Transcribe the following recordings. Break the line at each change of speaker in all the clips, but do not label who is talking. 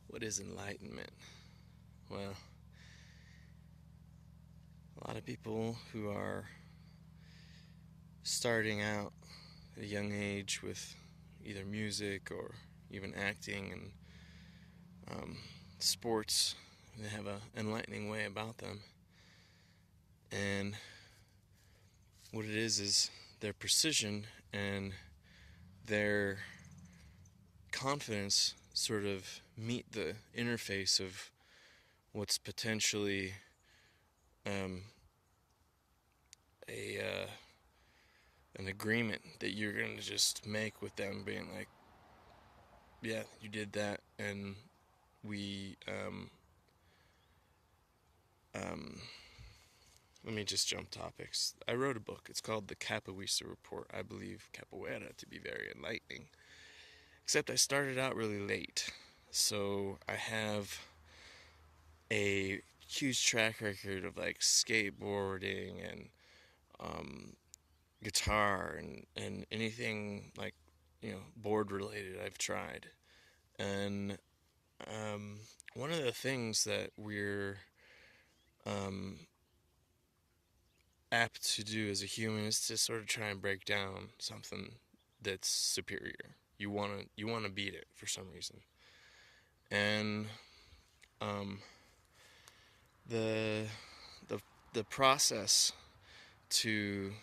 What is enlightenment? Well, a lot of people who are starting out at a young age with either music or even acting and sports, they have an enlightening way about them. And what it is their precision and their confidence sort of meet the interface of what's potentially um, a an agreement that you're going to just make with them, being like, yeah, you did that, and we um, let me just jump topics. I wrote a book. It's called The Capoeira Report. I believe capoeira to be very enlightening, except I started out really late, so I have a huge track record of like skateboarding and um, guitar and anything like board related I've tried. And one of the things that we're um, apt to do as a human is to sort of try and break down something that's superior. You want to beat it for some reason, and um, the the the process to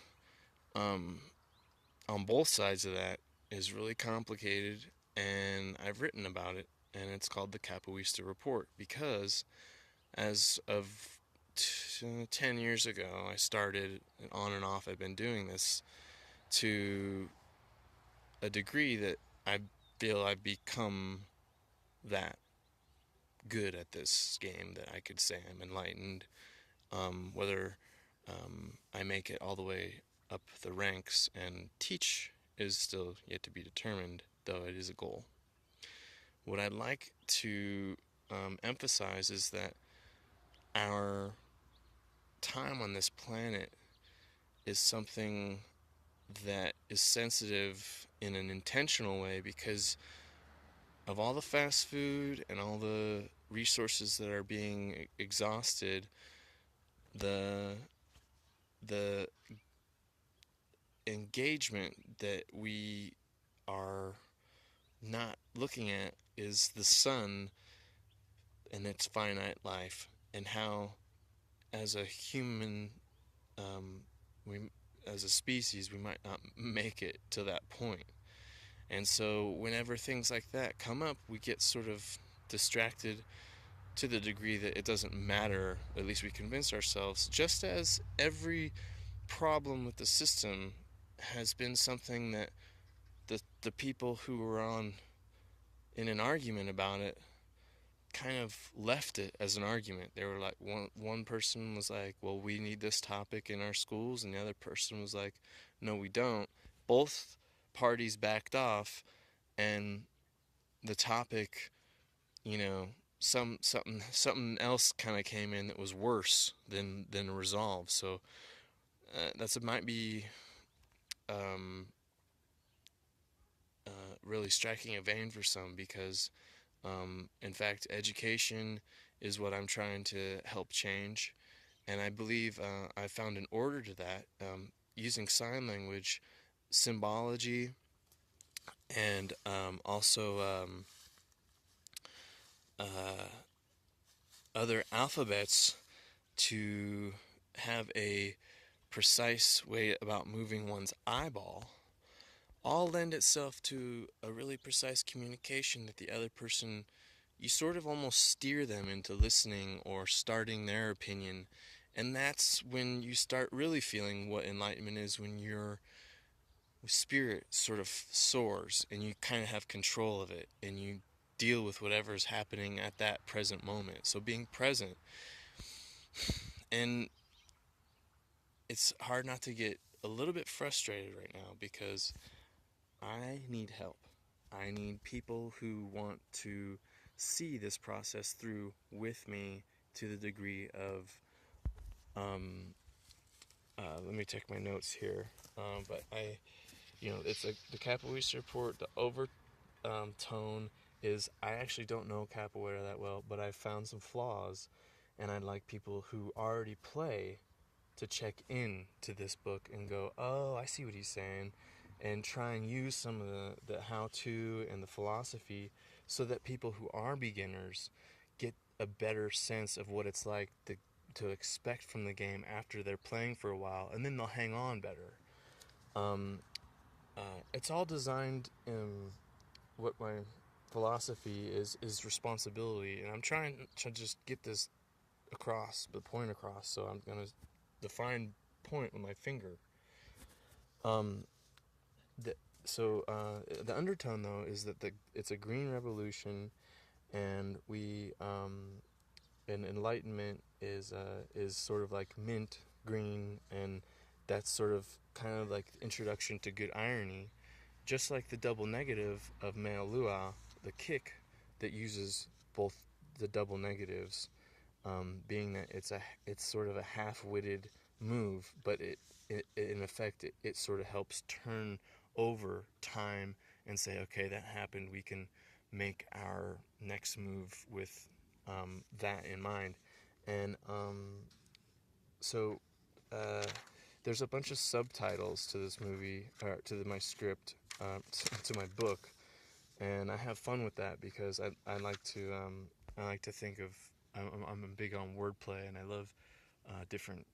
um, on both sides of that is really complicated, and I've written about it, and it's called the Capoeira Report because as of 10 years ago, I started, and on and off, I've been doing this to a degree that I feel I've become that good at this game that I could say I'm enlightened. Whether I make it all the way up the ranks and teach is still yet to be determined, though it is a goal. What I'd like to emphasize is that our time on this planet is something that is sensitive in an intentional way because of all the fast food and all the resources that are being exhausted. The the engagement that we are not looking at is the sun and its finite life, and how as a human, we as a species we might not make it to that point. And so whenever things like that come up, we get sort of distracted to the degree that it doesn't matter, at least we convince ourselves, just as every problem with the system has been something that the people who were on in an argument about it kind of left it as an argument. They were like, one person was like, well, we need this topic in our schools, and the other person was like, no, we don't. Both parties backed off, and the topic, you know, something else kind of came in that was worse than resolved. So that's it might be um, really striking a vein for some because in fact education is what I'm trying to help change, and I believe I found an order to that using sign language, symbology, and also uh, other alphabets to have a precise way about moving one's eyeball all lend itself to a really precise communication that the other person, you sort of almost steer them into listening or starting their opinion. And that's when you start really feeling what enlightenment is, when your spirit sort of soars and you kind of have control of it and you deal with whatever's happening at that present moment. So being present. And it's hard not to get a little bit frustrated right now because I need help. I need people who want to see this process through with me to the degree of, um, let me take my notes here. But it's the Capoeira report, the overtone is I actually don't know capoeira that well, but I found some flaws, and I'd like people who already play to check in to this book and go, oh, I see what he's saying, and try and use some of the how-to and the philosophy so that people who are beginners get a better sense of what it's like to expect from the game after they're playing for a while, and then they'll hang on better. Um, it's all designed in what my philosophy is responsibility, and I'm trying to just get this across, the point across. So I'm gonna define point with my finger. Um, the, the undertone though is that it's a green revolution, and and enlightenment is sort of like mint green, and that's sort of kind of like introduction to good irony, just like the double negative of Me'alua, the kick that uses both the double negatives, being that it's sort of a half-witted move, but it in effect it sort of helps turn over time and say, okay, that happened. We can make our next move with that in mind, and so uh, there's a bunch of subtitles to this movie, or to my script, to my book, and I have fun with that because I like to think of I'm big on wordplay, and I love different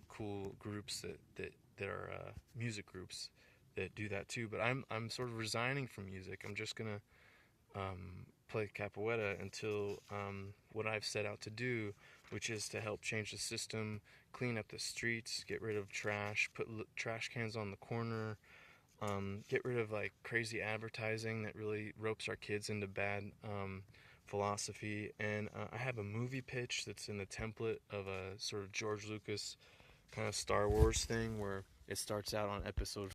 cool groups that are music groups that do that too. But I'm sort of resigning from music. I'm just gonna play capoeira until what I've set out to do, which is to help change the system, clean up the streets, get rid of trash, put trash cans on the corner, get rid of like crazy advertising that really ropes our kids into bad philosophy. And I have a movie pitch that's in the template of a sort of George Lucas kind of Star Wars thing where it starts out on episode